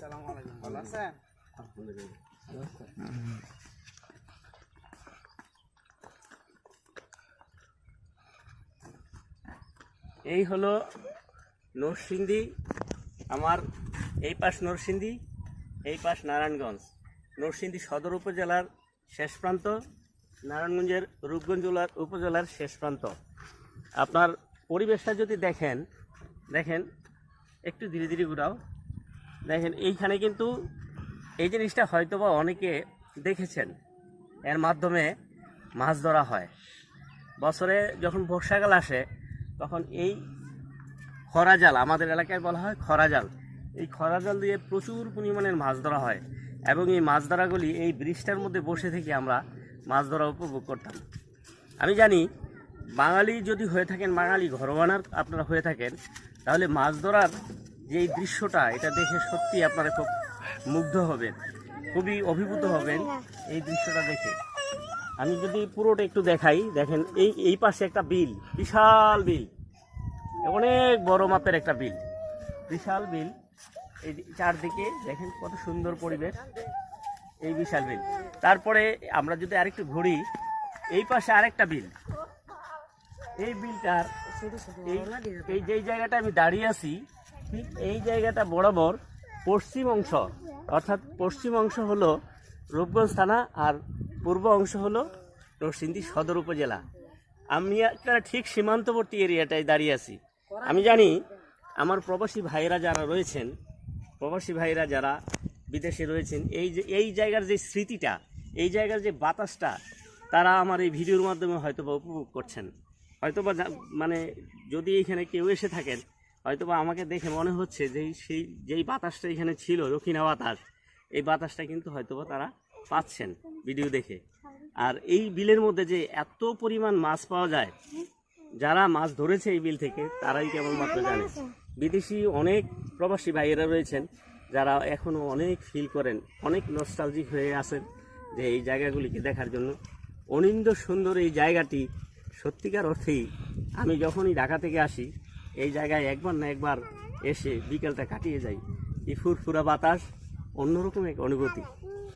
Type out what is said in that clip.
আসসালামু আলাইকুম, ভালো আছেন? এই হলো নরসিংদী। আমার এই পাশ নরসিংদী, এই পাশ নারায়ণগঞ্জ। নরসিংদী সদর উপজেলার শেষ প্রান্ত, নারায়ণগঞ্জের রূপগঞ্জ উপজেলার শেষ প্রান্ত। আপনার পরিবেশটা যদি দেখেন একটু ধীরে ধীরে ঘুরাও। দেখেন এইখানে কিন্তু এই জিনিসটা হয়তোবা অনেকে দেখেছেন, এর মাধ্যমে মাছ ধরা হয়। বছরে যখন বর্ষাকাল আসে তখন এই খরা জাল, আমাদের এলাকায় বলা হয় খরা জাল, এই খরা জাল দিয়ে প্রচুর পরিমাণের মাছ ধরা হয় এবং এই মাছ ধরাগুলি এই ব্রিজটার মধ্যে বসে থেকে আমরা মাছ ধরা উপভোগ করতাম। আমি জানি বাঙালি যদি হয়ে থাকেন, বাঙালি ঘরোয়ানার আপনারা হয়ে থাকেন, তাহলে মাছ ধরার যে এই দৃশ্যটা, এটা দেখে সত্যি আপনারা খুব মুগ্ধ হবেন, খুবই অভিভূত হবেন এই দৃশ্যটা দেখে। আমি যদি পুরোটা একটু দেখাই, দেখেন এই পাশে একটা বিল, বিশাল বিল, অনেক বড় মাপের একটা বিল, বিশাল বিল। এই চারদিকে দেখেন কত সুন্দর পরিবেশ, এই বিশাল বিল। তারপরে আমরা যদি আরেকটু ঘুরি, এই পাশে আরেকটা বিল। এই বিলটার এই যেই জায়গাটা আমি দাঁড়িয়ে আছি, ঠিক এই জায়গাটা বরাবর পশ্চিম অংশ, অর্থাৎ পশ্চিম অংশ হলো রূপগঞ্জ থানা আর পূর্ব অংশ হলো নরসিংদী সদর উপজেলা। আমি একটা ঠিক সীমান্তবর্তী এরিয়াটায় দাঁড়িয়ে আছি। আমি জানি আমার প্রবাসী ভাইরা যারা রয়েছেন, প্রবাসী ভাইরা যারা বিদেশে রয়েছেন, এই জায়গার যে স্মৃতিটা, এই জায়গার যে বাতাসটা, তারা আমার এই ভিডিওর মাধ্যমে হয়তোবা উপভোগ করছেন। হয়তোবা মানে যদি এখানে কেউ এসে থাকেন, হয়তোবা আমাকে দেখে মনে হচ্ছে যে যেই বাতাসটা এখানে ছিল, দক্ষিণা বাতাস, এই বাতাসটা কিন্তু হয়তোবা তারা পাচ্ছেন ভিডিও দেখে। আর এই বিলের মধ্যে যে এত পরিমাণ মাছ পাওয়া যায়, যারা মাছ ধরেছে এই বিল থেকে তারাই কেবলমাত্র জানে। বিদেশি অনেক প্রবাসী ভাইয়েরা রয়েছেন যারা এখনও অনেক ফিল করেন, অনেক নস্টালজিক হয়ে আছেন যে এই জায়গাগুলিকে দেখার জন্য। অনিন্দ্য সুন্দর এই জায়গাটি, সত্যিকার অর্থেই আমি যখনই ঢাকা থেকে আসি এই জায়গায় একবার না একবার এসে বিকেলটা কাটিয়ে যাই। এই ফুরফুরা বাতাস, অন্যরকম এক অনুভূতি।